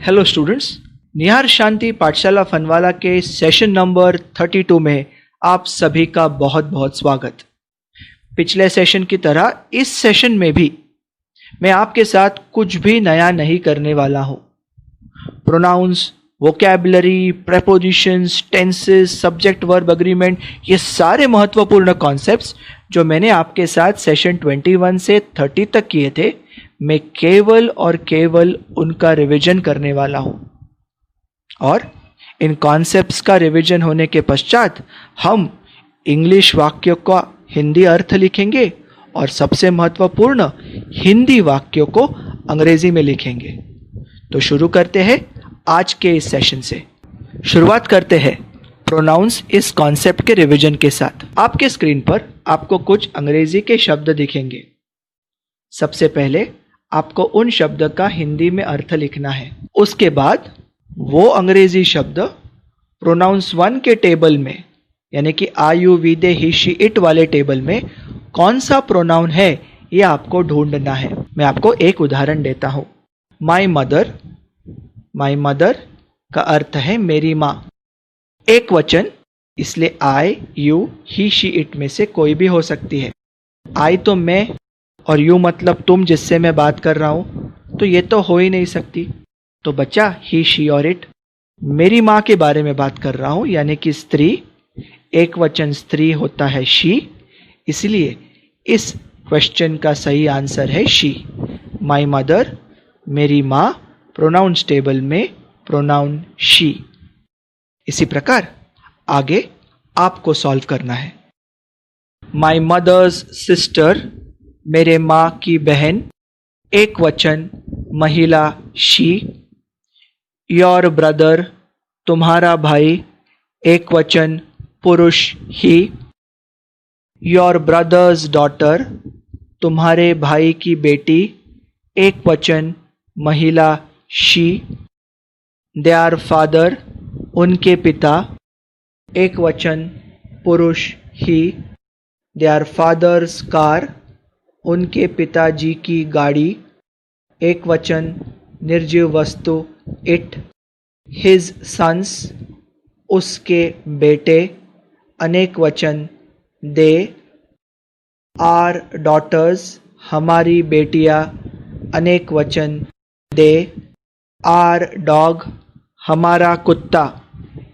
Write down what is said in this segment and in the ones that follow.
Hello students, निहार शांति पाठशाला फनवाला के session number 32 में आप सभी का बहुत बहुत स्वागत। पिछले सेशन की तरह इस सेशन में भी मैं आपके साथ कुछ भी नया नहीं करने वाला हूं। Pronouns, vocabulary, prepositions, tenses, subject verb agreement, ये सारे महत्वपूर्ण कॉन्सेप्ट्स जो मैंने आपके साथ सेशन 21 से 30 तक किए थे, मैं केवल और केवल उनका रिवीजन करने वाला हूं। और इन कॉन्सेप्ट्स का रिवीजन होने के पश्चात हम इंग्लिश वाक्यों का हिंदी अर्थ लिखेंगे और सबसे महत्वपूर्ण हिंदी वाक्यों को अंग्रेजी में लिखेंगे। तो शुरू करते हैं आज के इस सेशन से। शुरुआत करते हैं प्रोनाउंस इस कॉन्सेप्ट के रिवीजन के साथ। आपके स्क्रीन पर आपको कुछ अंग्रेजी के शब्द दिखेंगे। सबसे पहले आपको उन शब्द का हिंदी में अर्थ लिखना है। उसके बाद वो अंग्रेजी शब्द प्रोनाउंस 1 के टेबल में, यानी कि I, you, we, they, he, she, it वाले टेबल में कौन सा प्रोनाउन है ये आपको ढूंढना है। मैं आपको एक उदाहरण देता हूं। माई मदर, माई मदर का अर्थ है मेरी माँ। एक वचन, इसलिए आई, यू, ही, शी, इट में से कोई भी हो सकती है। आई तो मैं और यू मतलब तुम जिससे मैं बात कर रहा हूं, तो ये तो हो ही नहीं सकती। तो बच्चा ही, शी और इट। मेरी माँ के बारे में बात कर रहा हूं, यानी कि स्त्री। एक वचन स्त्री होता है शी, इसलिए इस क्वेश्चन का सही आंसर है शी। माई मदर, मेरी माँ, प्रोनाउंस टेबल में प्रोनाउन शी। इसी प्रकार आगे आपको सॉल्व करना है। माई मदर्स सिस्टर, मेरे माँ की बहन। एक वचन महिला शी। योर ब्रदर, तुम्हारा भाई। एक वचन पुरुष ही। योर ब्रदर्स डॉटर, तुम्हारे भाई की बेटी। एक वचन महिला शी। देयर फादर, उनके पिता। एक वचन पुरुष ही। देयर फादर्स कार, उनके पिताजी की गाड़ी। एक वचन निर्जीव वस्तु इट। हिज सन्स, उसके बेटे। अनेक वचन दे। आर डॉटर्स, हमारी बेटियां। अनेक वचन दे। आर डॉग, हमारा कुत्ता।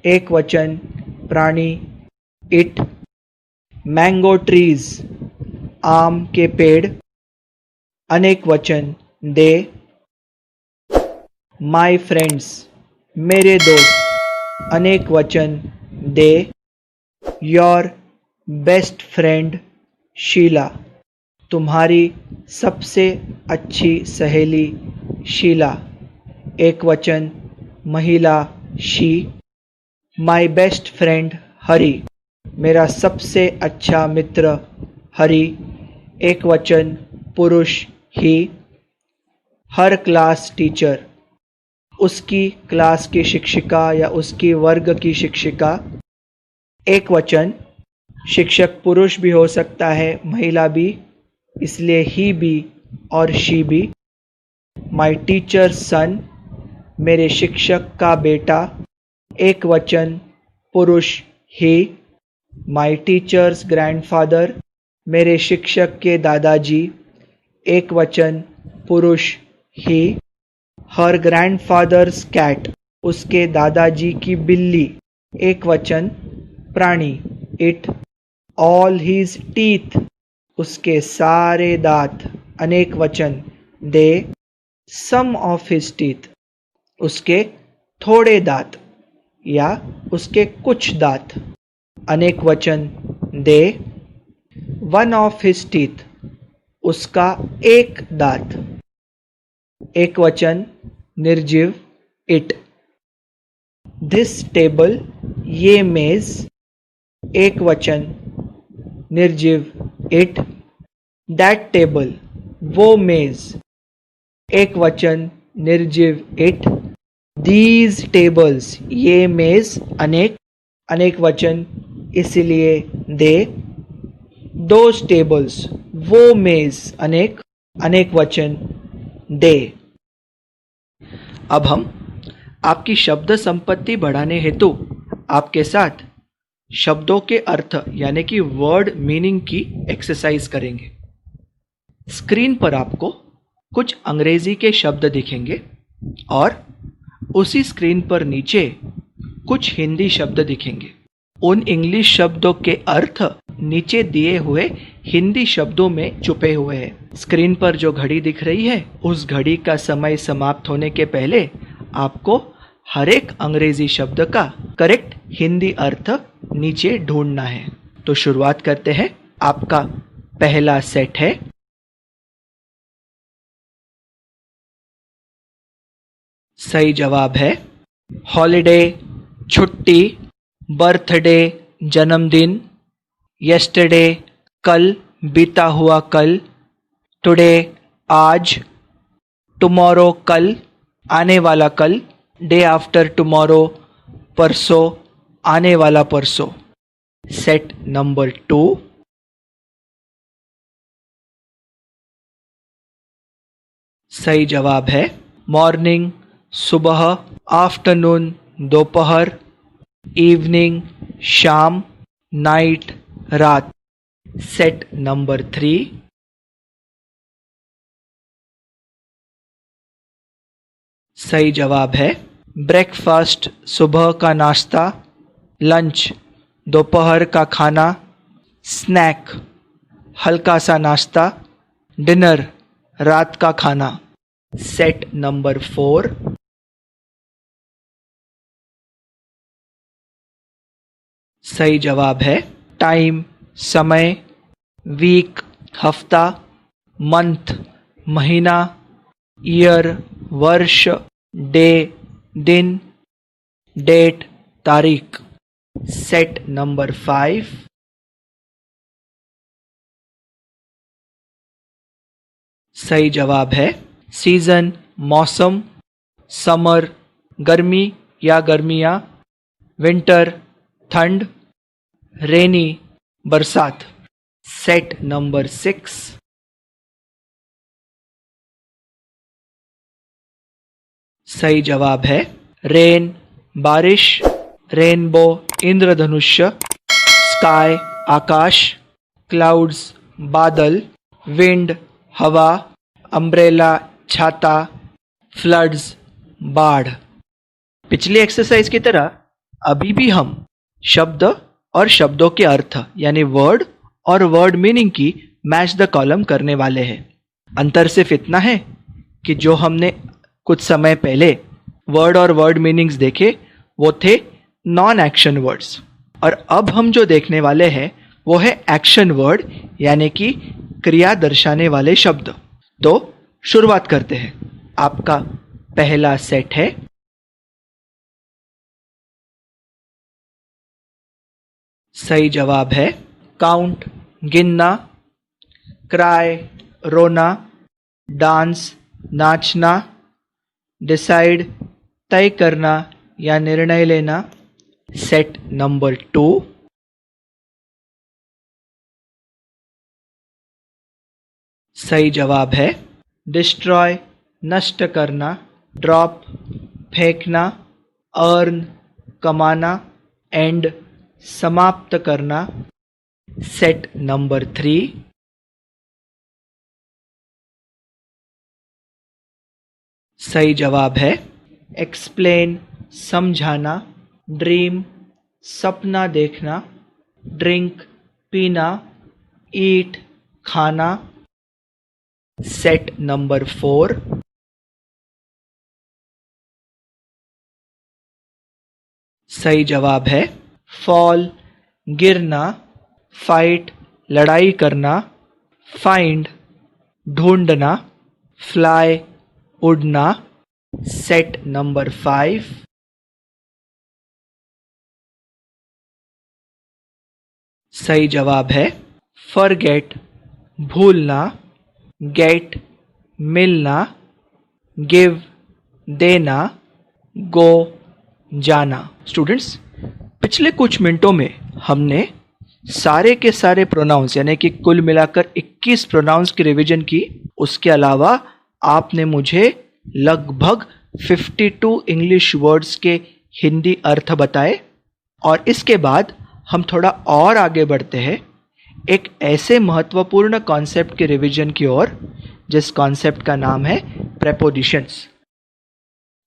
एक वचन प्राणी इट। मैंगो ट्रीज, आम के पेड़। अनेक वचन दे। माय फ्रेंड्स, मेरे दोस्त। अनेक वचन दे। योर बेस्ट फ्रेंड शीला, तुम्हारी सबसे अच्छी सहेली शीला। एक वचन महिला शी। माय बेस्ट फ्रेंड हरी, मेरा सबसे अच्छा मित्र हरी। एक वचन पुरुष ही। हर क्लास टीचर, उसकी क्लास की शिक्षिका या उसकी वर्ग की शिक्षिका। एक वचन शिक्षक पुरुष भी हो सकता है, महिला भी, इसलिए ही भी और शी भी। माय टीचर सन, मेरे शिक्षक का बेटा। एक वचन पुरुष ही। माय टीचर्स ग्रैंडफादर, मेरे शिक्षक के दादाजी। एक वचन पुरुष ही। हर ग्रैंडफादर्स कैट, उसके दादाजी की बिल्ली। एक वचन प्राणी इट। ऑल हिज टीथ, उसके सारे दांत। अनेक वचन दे। सम ऑफ हिज टीथ, उसके थोड़े दांत या उसके कुछ दांत। अनेक वचन दे। वन ऑफ हिज टीथ, उसका एक दांत। एक वचन निर्जीव इट। दिस टेबल, ये मेज। एक वचन निर्जीव इट। दैट टेबल, वो मेज। एक वचन निर्जीव इट। दीज टेबल्स, ये मेज। अनेक, अनेक वचन इसलिए दे। दोज टेबल्स, वो मेज। अनेक, अनेक वचन दे। अब हम आपकी शब्द संपत्ति बढ़ाने हेतु आपके साथ शब्दों के अर्थ यानी कि वर्ड मीनिंग की एक्सरसाइज करेंगे। स्क्रीन पर आपको कुछ अंग्रेजी के शब्द दिखेंगे और उसी स्क्रीन पर नीचे कुछ हिंदी शब्द दिखेंगे। उन इंग्लिश शब्दों के अर्थ नीचे दिए हुए हिंदी शब्दों में छुपे हुए हैं। स्क्रीन पर जो घड़ी दिख रही है उस घड़ी का समय समाप्त होने के पहले आपको हर एक अंग्रेजी शब्द का करेक्ट हिंदी अर्थ नीचे ढूंढना है। तो शुरुआत करते हैं। आपका पहला सेट है सही जवाब है हॉलिडे, छुट्टी, बर्थडे, जन्मदिन, यस्टरडे, कल, बीता हुआ कल, टुडे, आज, टुमारो, कल, आने वाला कल, डे आफ्टर टुमारो, परसों, आने वाला परसों। सेट नंबर 2 सही जवाब है मॉर्निंग, सुबह, आफ्टरनून, दोपहर, इवनिंग, शाम, नाइट, रात। सेट नंबर 3 सही जवाब है ब्रेकफास्ट, सुबह का नाश्ता, लंच, दोपहर का खाना, स्नैक, हल्का सा नाश्ता, डिनर, रात का खाना। सेट नंबर 4 सही जवाब है टाइम, समय, वीक, हफ्ता, मंथ, महीना, ईयर, वर्ष, डे, दिन, डेट, तारीख। सेट नंबर 5 सही जवाब है सीजन, मौसम, समर, गर्मी या गर्मियाँ, विंटर, ठंड, रेनी, बरसात। सेट नंबर 6 सही जवाब है रेन, बारिश, रेनबो, इंद्रधनुष्य, स्काई, आकाश, क्लाउड्स, बादल, विंड, हवा, अम्ब्रेला, छाता, फ्लड्स, बाढ़। पिछली एक्सरसाइज की तरह अभी भी हम शब्द और शब्दों के अर्थ यानी वर्ड और वर्ड मीनिंग की मैच द कॉलम करने वाले हैं। अंतर सिर्फ इतना है कि जो हमने कुछ समय पहले वर्ड और वर्ड मीनिंग्स देखे वो थे नॉन एक्शन वर्ड्स, और अब हम जो देखने वाले हैं वो है एक्शन वर्ड यानी कि क्रिया दर्शाने वाले शब्द। तो शुरुआत करते हैं। आपका पहला सेट है सही जवाब है काउंट, गिनना, क्राई, रोना, डांस, नाचना, डिसाइड, तय करना या निर्णय लेना। सेट नंबर 2 सही जवाब है डिस्ट्रॉय, नष्ट करना, ड्रॉप, फेंकना, अर्न, कमाना, एंड, समाप्त करना। सेट नंबर 3 सही जवाब है एक्सप्लेन, समझाना, ड्रीम, सपना देखना, ड्रिंक, पीना, ईट, खाना। सेट नंबर 4 सही जवाब है फॉल, गिरना, फाइट, लड़ाई करना, फाइंड, ढूंढना, फ्लाई, उड़ना। सेट नंबर 5 सही जवाब है फॉरगेट, भूलना, गेट, मिलना, गिव, देना, गो, जाना। स्टूडेंट्स, पिछले कुछ मिनटों में हमने सारे के सारे प्रोनाउंस यानी कि कुल मिलाकर 21 प्रोनाउंस की रिवीजन की। उसके अलावा आपने मुझे लगभग 52 इंग्लिश वर्ड्स के हिंदी अर्थ बताए और इसके बाद हम थोड़ा और आगे बढ़ते हैं एक ऐसे महत्वपूर्ण कॉन्सेप्ट के रिवीजन की ओर जिस कॉन्सेप्ट का नाम है प्रेपोजिशंस।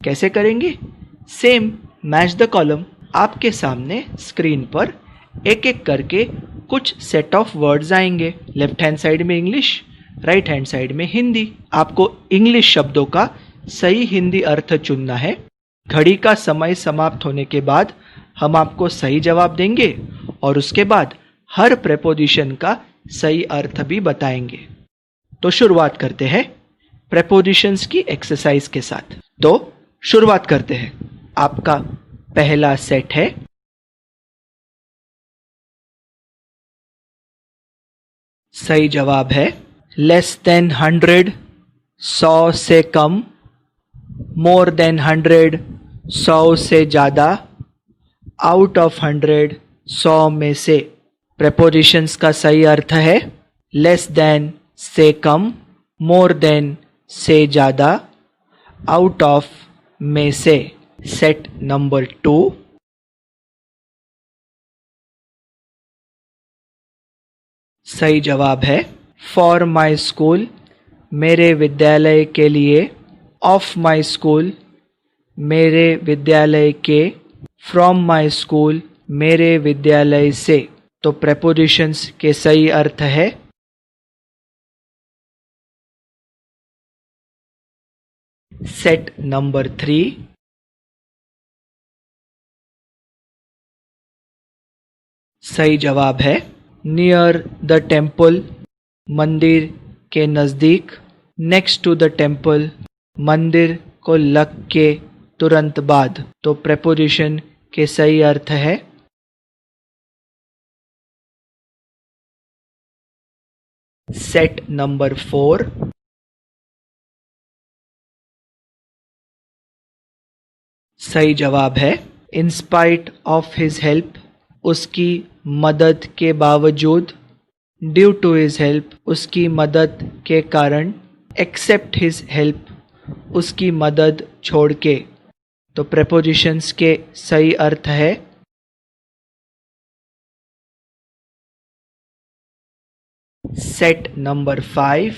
कैसे करेंगे? Same match the column. आपके सामने स्क्रीन पर एक एक करके कुछ सेट ऑफ वर्ड्स आएंगे। लेफ्ट हैंड साइड में इंग्लिश, राइट हैंड साइड में हिंदी। आपको इंग्लिश शब्दों का सही हिंदी अर्थ चुनना है। घड़ी का समय समाप्त होने के बाद हम आपको सही जवाब देंगे और उसके बाद हर प्रेपोजिशन का सही अर्थ भी बताएंगे। तो शुरुआत करते हैं प्रेपोजिशंस की एक्सरसाइज के साथ। तो शुरुआत करते हैं। आपका पहला सेट है सही जवाब है लेस देन 100, 100 से कम, मोर देन 100, 100 से ज्यादा, आउट ऑफ 100, 100 में से। प्रेपोजिशंस का सही अर्थ है लेस देन से कम, मोर देन से ज्यादा, आउट ऑफ में से। सेट नंबर 2 सही जवाब है फॉर माई स्कूल, मेरे विद्यालय के लिए, ऑफ माई स्कूल, मेरे विद्यालय के, फ्रॉम माई स्कूल, मेरे विद्यालय से। तो प्रेपोजिशंस के सही अर्थ है सेट नंबर 3 सही जवाब है नियर द टेम्पल, मंदिर के नजदीक, नेक्स्ट टू द टेम्पल, मंदिर को लग के तुरंत बाद। तो प्रेपोजिशन के सही अर्थ है सेट नंबर 4 सही जवाब है in spite of his help, उसकी मदद के बावजूद, ड्यू टू हिज हेल्प, उसकी मदद के कारण, एक्सेप्ट हिज हेल्प, उसकी मदद छोड़ के। तो प्रेपोजिशंस के सही अर्थ है सेट नंबर 5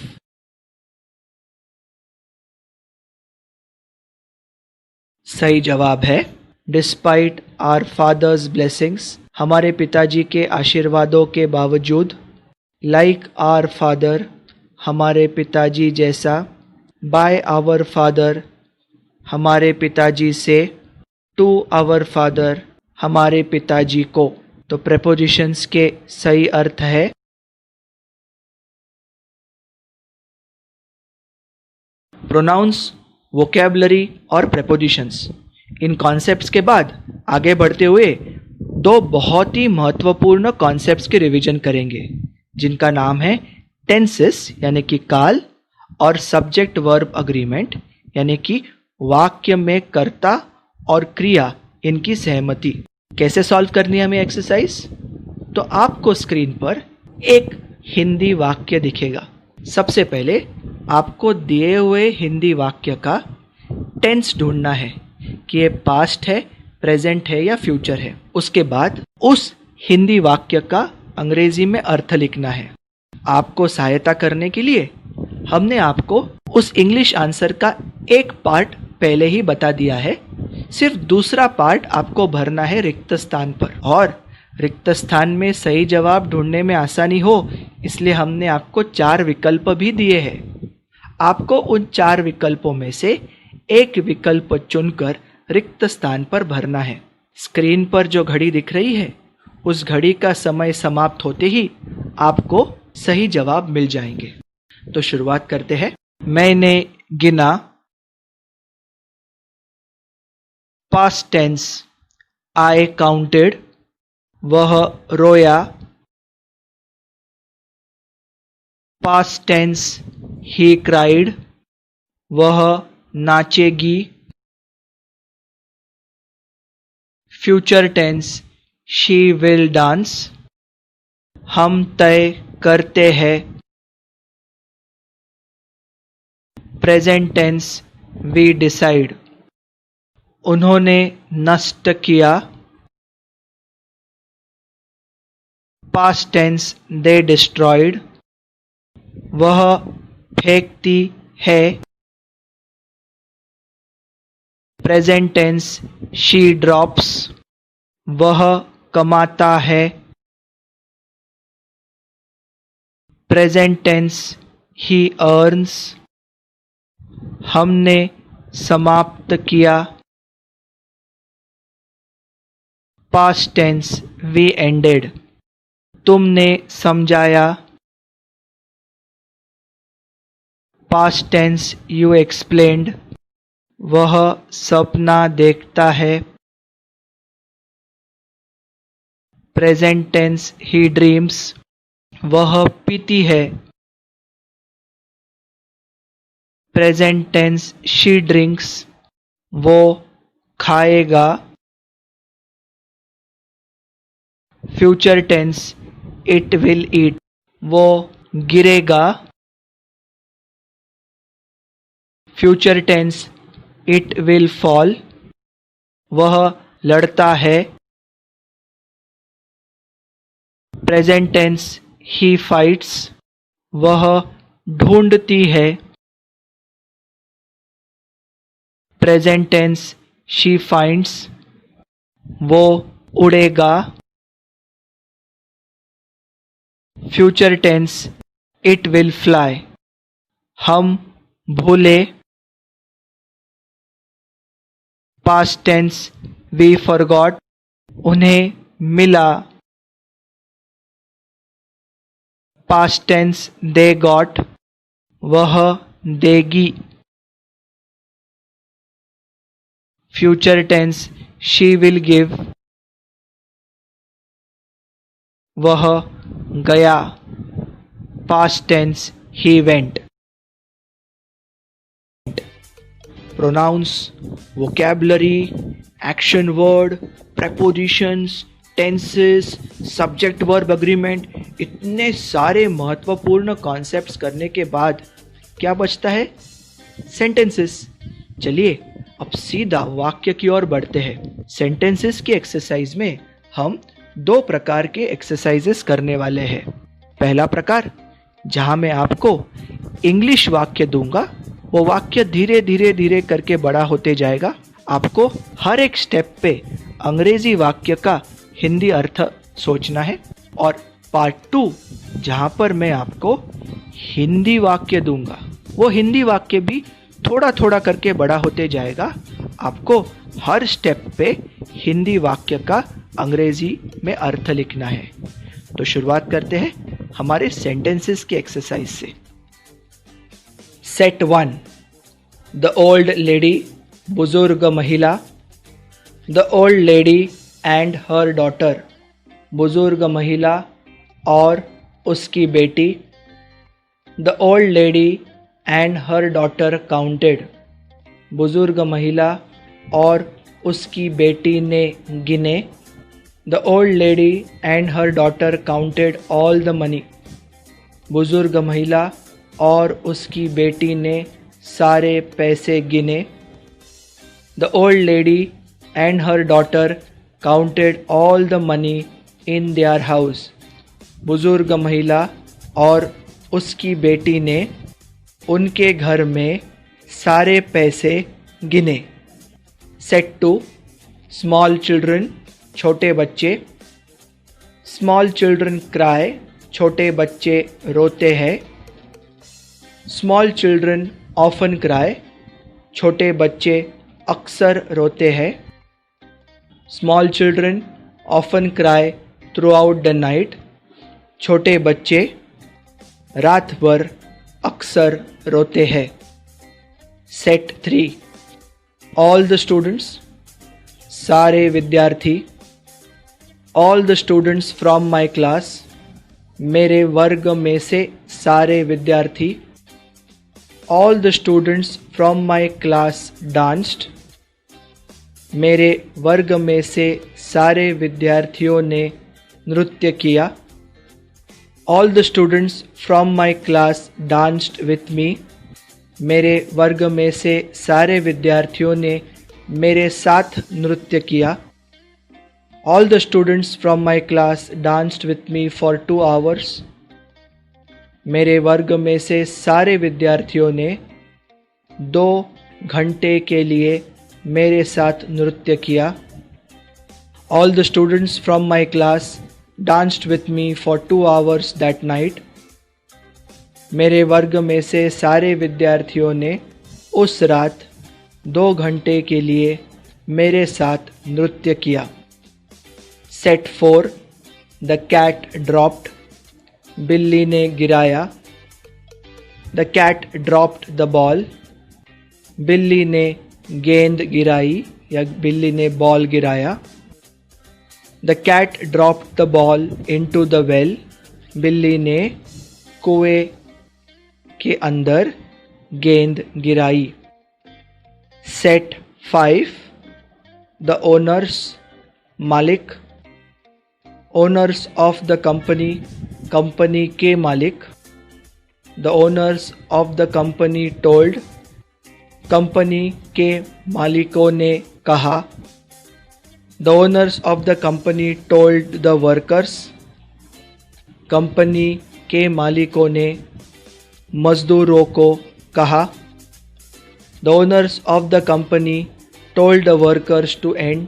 सही जवाब है डिस्पाइट आवर फादर्स ब्लेसिंग्स, हमारे पिताजी के आशीर्वादों के बावजूद, लाइक आवर फादर, हमारे पिताजी जैसा, बाय आवर फादर, हमारे पिताजी से, टू आवर फादर, हमारे पिताजी को। तो प्रेपोजिशंस के सही अर्थ है प्रोनाउंस, वोकैबुलरी और प्रेपोजिशंस। इन कॉन्सेप्ट्स के बाद आगे बढ़ते हुए दो बहुत ही महत्वपूर्ण कॉन्सेप्ट्स के रिवीजन करेंगे जिनका नाम है टेंसेस यानी कि काल और सब्जेक्ट वर्ब अग्रीमेंट यानी कि वाक्य में कर्ता और क्रिया इनकी सहमति। कैसे सॉल्व करनी है हमें एक्सरसाइज? तो आपको स्क्रीन पर एक हिंदी वाक्य दिखेगा। सबसे पहले आपको दिए हुए हिंदी वाक्य का टेंस ढूंढना है कि ये पास्ट है, प्रेजेंट है या फ्यूचर है। उसके बाद उस हिंदी वाक्य का अंग्रेजी में अर्थ लिखना है। आपको सहायता करने के लिए हमने आपको उस इंग्लिश आंसर का एक पार्ट पहले ही बता दिया है, सिर्फ दूसरा पार्ट आपको भरना है रिक्त स्थान पर। और रिक्त स्थान में सही जवाब ढूंढने में आसानी हो इसलिए हमने आपको 4 विकल्प भी दिए हैं। आपको उन 4 विकल्पों में से एक विकल्प चुनकर रिक्त स्थान पर भरना है। स्क्रीन पर जो घड़ी दिख रही है उस घड़ी का समय समाप्त होते ही आपको सही जवाब मिल जाएंगे। तो शुरुआत करते हैं। मैंने गिना, पास्ट टेंस, आई काउंटेड, वह रोया, पास्ट टेंस, ही क्राइड, वह नाचेगी, future tense, she will dance, हम तय करते हैं, प्रेजेंट टेंस, वी डिसाइड। उन्होंने नष्ट किया। Past tense they destroyed. वह फेंकती है। Present tense she drops. वह कमाता है। Present tense he earns. हमने समाप्त किया। Past tense we ended. तुमने समझाया। Past tense you explained. वह सपना देखता है। Present tense he dreams. वह पीती है। Present tense she drinks. वो खाएगा। Future tense it will eat. वो गिरेगा। Future tense it will fall. वह लड़ता है। प्रेजेंट टेंस ही फाइट्स। वह ढूंढती है। Present tense she finds. वो उड़ेगा। Future tense it will fly. हम भूले। Past tense we forgot. उन्हें मिला। Past tense they got. वह देगी। Future tense she will give. वह गया। Past tense he went. Pronouns, vocabulary, action word, prepositions, tenses, subject verb agreement, इतने सारे महत्वपूर्ण कॉन्सेप्ट्स करने के बाद क्या बचता है? सेंटेंसेस। चलिए अब सीधा वाक्य की ओर बढ़ते हैं। सेंटेंसेस की एक्सरसाइज में हम 2 प्रकार के एक्सरसाइजेस करने वाले हैं। पहला प्रकार, जहां मैं आपको इंग्लिश वाक्य दूंगा, वो वाक्य धीरे धीरे धीरे करके बड़ा होते जाएगा। आपको हर एक स्टेप पे अंग्रेजी वाक्य का हिंदी अर्थ सोचना है। और पार्ट 2, जहां पर मैं आपको हिंदी वाक्य दूंगा, वो हिंदी वाक्य भी थोड़ा थोड़ा करके बड़ा होते जाएगा। आपको हर स्टेप पे हिंदी वाक्य का अंग्रेजी में अर्थ लिखना है। तो शुरुआत करते हैं हमारे सेंटेंसेस की एक्सरसाइज से। सेट 1, द ओल्ड लेडी, बुजुर्ग महिला। The old lady and her daughter, बुजुर्ग महिला और उसकी बेटी। The old lady and her daughter counted, बुजुर्ग महिला और उसकी बेटी ने गिने। The old lady and her daughter counted all the money, बुजुर्ग महिला और उसकी बेटी ने सारे पैसे गिने। The old lady and her daughter counted all the money in their house, बुजुर्ग महिला और उसकी बेटी ने उनके घर में सारे पैसे गिने। सेट 2, स्मॉल चिल्ड्रन, छोटे बच्चे। स्मॉल चिल्ड्रन क्राई, छोटे बच्चे रोते हैं। स्मॉल चिल्ड्रन ऑफन क्राई, छोटे बच्चे अक्सर रोते हैं। Small children often cry through out the night, छोटे बच्चे रात भर अक्सर रोते हैं। सेट 3, ऑल द स्टूडेंट्स, सारे विद्यार्थी। All the students from my class, मेरे वर्ग में से सारे विद्यार्थी। All the students from my class danced, मेरे वर्ग में से सारे विद्यार्थियों ने नृत्य किया। All the students from my class danced with me, मेरे वर्ग में से सारे विद्यार्थियों ने मेरे साथ नृत्य किया। All the students from my class danced with me for 2 hours. मेरे वर्ग में से सारे विद्यार्थियों ने 2 घंटे के लिए मेरे साथ नृत्य किया। All the students from my class danced with me for 2 hours that night. मेरे वर्ग में से सारे विद्यार्थियों ने उस रात 2 घंटे के लिए मेरे साथ नृत्य किया। Set 4 The cat dropped. बिल्ली ने गिराया। The cat dropped the ball. बिल्ली ने गेंद गिराई या बिल्ली ने बॉल गिराया। The cat dropped the ball into the well. बिल्ली ने कुएं के अंदर गेंद गिराई। Set 5 The owners, मालिक। Owners of the company, company के मालिक। The owners of the company told, company के मालिकों ने कहा। The owners of the company told the workers, company के मालिकों ने मजदूरों को कहा। The owners of the company told the workers to end,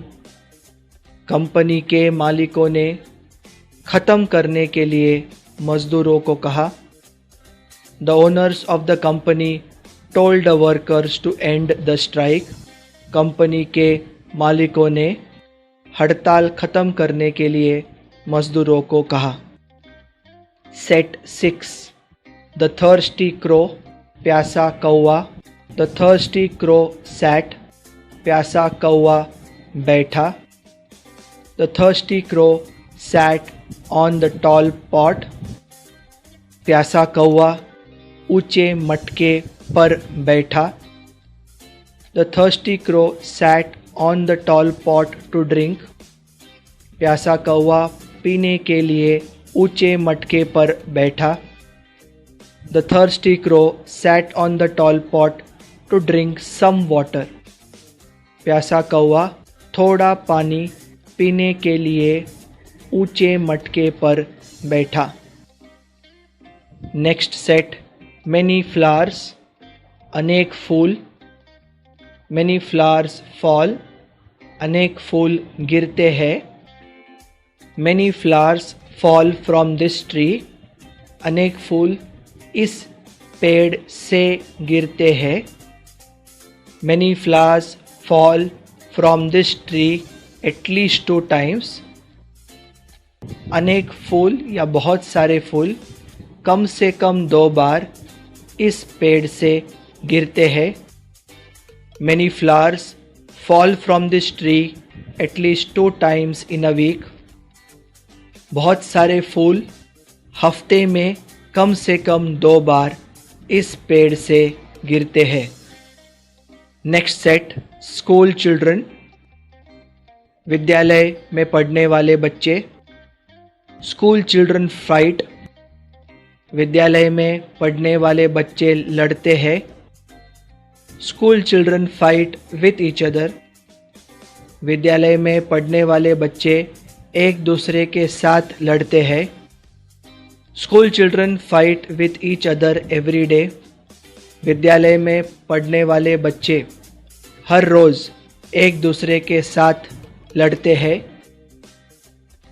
company के मालिकों ने ख़त्म करने के लिए मजदूरों को कहा। The owners of the company told the workers to end the strike. Company के मालिकों ने हड़ताल ख़त्म करने के लिए मजदूरों को कहा। Set 6 The thirsty crow, प्यासा कौवा। The thirsty crow sat, प्यासा कौवा बैठा। The thirsty crow sat on the tall pot. प्यासा कौवा ऊंचे मटके पर बैठा। The thirsty crow sat on the tall pot to drink. प्यासा कौवा पीने के लिए ऊंचे मटके पर बैठा। The thirsty crow sat on the tall pot to drink some water. प्यासा कौवा थोड़ा पानी पीने के लिए ऊंचे मटके पर बैठा। नेक्स्ट सेट Many flowers, अनेक फूल। Many flowers fall, अनेक फूल गिरते हैं। Many flowers fall from this tree, अनेक फूल इस पेड़ से गिरते हैं। Many flowers fall from this tree at least 2 times. अनेक फूल या बहुत सारे फूल कम से कम 2 बार इस पेड़ से गिरते हैं। Many flowers fall from this tree at least 2 times in a week. बहुत सारे फूल हफ्ते में कम से कम 2 बार इस पेड़ से गिरते हैं। नेक्स्ट सेट स्कूल चिल्ड्रन, विद्यालय में पढ़ने वाले बच्चे। स्कूल चिल्ड्रन फाइट, विद्यालय में पढ़ने वाले बच्चे लड़ते हैं। School children fight with each other, विद्यालय में पढ़ने वाले बच्चे एक दूसरे के साथ लड़ते हैं। School children fight with each other every day, विद्यालय में पढ़ने वाले बच्चे हर रोज़ एक दूसरे के साथ लड़ते हैं।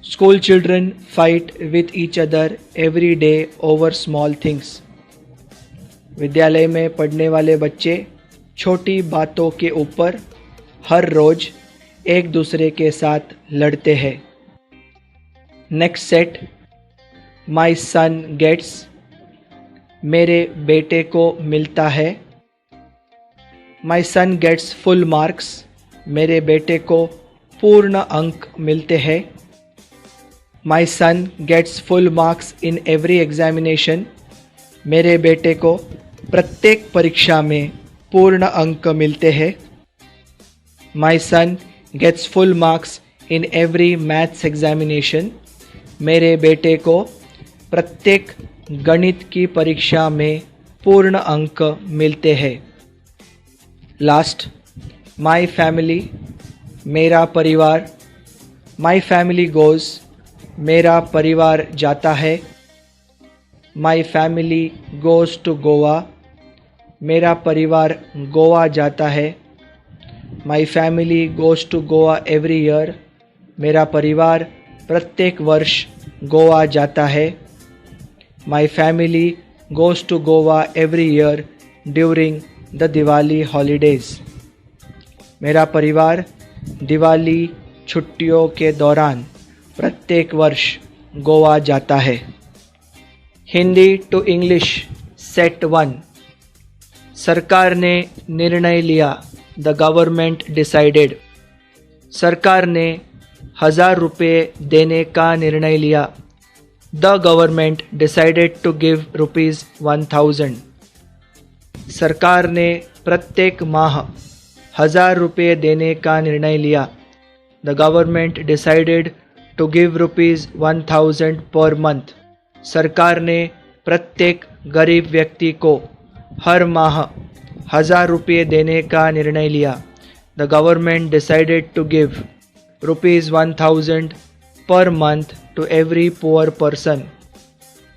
School children fight with each other every day over small things, विद्यालय में पढ़ने वाले बच्चे छोटी बातों के ऊपर हर रोज़ एक दूसरे के साथ लड़ते हैं। Next set my son gets, मेरे बेटे को मिलता है। My son gets full marks, मेरे बेटे को पूर्ण अंक मिलते हैं। My son gets full marks in every examination, मेरे बेटे को प्रत्येक परीक्षा में पूर्ण अंक मिलते हैं। My son gets full marks in every maths examination, मेरे बेटे को प्रत्येक गणित की परीक्षा में पूर्ण अंक मिलते हैं। लास्ट माई फैमिली मेरा परिवार, माई फैमिली गोज़ मेरा परिवार जाता है, my family goes to Goa मेरा परिवार गोवा जाता है, my family goes to Goa every year मेरा परिवार प्रत्येक वर्ष गोवा जाता है, my family goes to Goa every year during the Diwali holidays मेरा परिवार दिवाली छुट्टियों के दौरान प्रत्येक वर्ष गोवा जाता है। Hindi to English set 1। सरकार ने निर्णय लिया, द गवर्नमेंट डिसाइडेड। सरकार ने 1000 रुपये देने का निर्णय लिया, the government decided to give ₹1000। सरकार ने प्रत्येक माह 1000 रुपये देने का निर्णय लिया, the government decided to give ₹1000 per month. सरकार ने प्रत्येक गरीब व्यक्ति को हर माह 1000 रुपये देने का निर्णय लिया, the government decided to give ₹1000 per month to every poor person.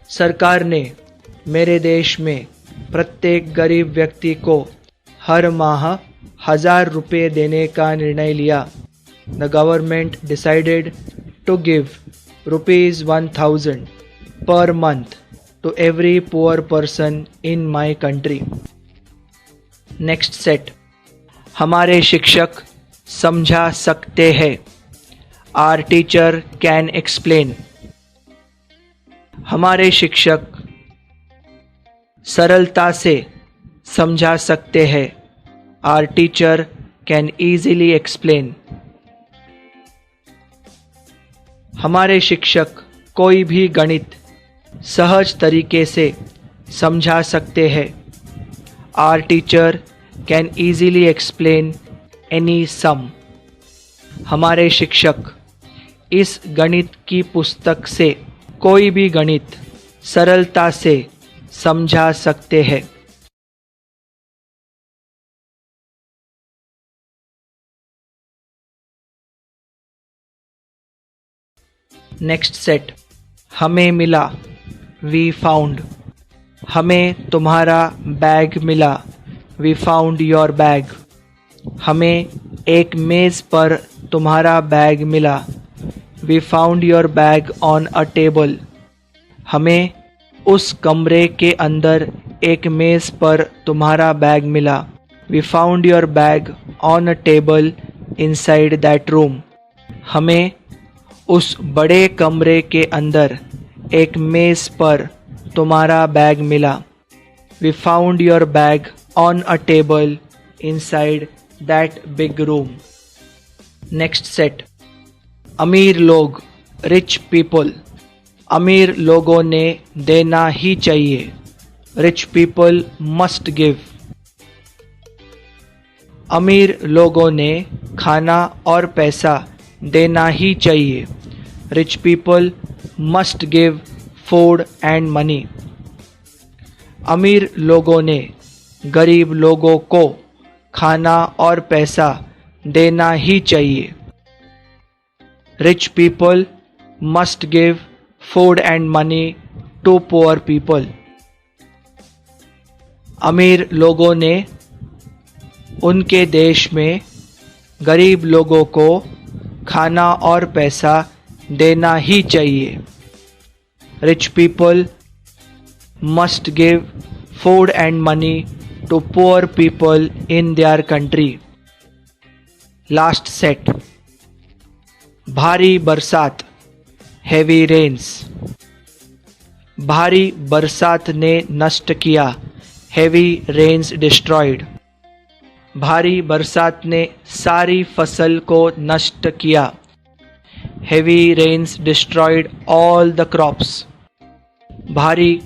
सरकार ने मेरे देश में प्रत्येक गरीब व्यक्ति को हर माह 1000 रुपये देने का निर्णय लिया, the government decided to give ₹1000 per month to every poor person in my country. Next set. हमारे शिक्षक समझा सकते हैं, our teacher can explain. हमारे शिक्षक सरलता से समझा सकते हैं, our teacher can easily explain. हमारे शिक्षक कोई भी गणित सहज तरीके से समझा सकते हैं, our teacher can easily explain any sum. हमारे शिक्षक इस गणित की पुस्तक से कोई भी गणित सरलता से समझा सकते हैं। Next set. हमें मिला, वी फाउंड। हमें तुम्हारा बैग मिला, वी फाउंड योर बैग। हमें एक मेज़ पर तुम्हारा बैग मिला, we found your bag on a table. हमें उस कमरे के अंदर एक मेज़ पर तुम्हारा बैग मिला, we found your bag on a table inside that room. हमें उस बड़े कमरे के अंदर एक मेज़ पर तुम्हारा बैग मिला, we found your bag on a table inside that big room. Next set. अमीर लोग, रिच पीपल। अमीर लोगों ने देना ही चाहिए, रिच पीपल मस्ट गिव। अमीर लोगों ने खाना और पैसा देना ही चाहिए, rich people must give food and money. अमीर लोगों ने गरीब लोगों को खाना और पैसा देना ही चाहिए, rich people must give food and money to poor people. अमीर लोगों ने उनके देश में गरीब लोगों को खाना और पैसा देना ही चाहिए, rich people must give food and money to poor people in their country. Last set. भारी बरसात, हेवी रेन्स। भारी बरसात ने नष्ट किया, हेवी रेन्स डिस्ट्रॉयड। भारी बरसात ने सारी फसल को नष्ट किया, heavy rains destroyed all the crops. भारी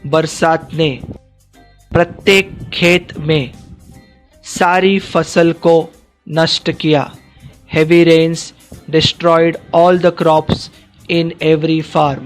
बरसात ने प्रत्येक खेत में सारी फसल को नष्ट किया, heavy rains destroyed all the crops in every farm.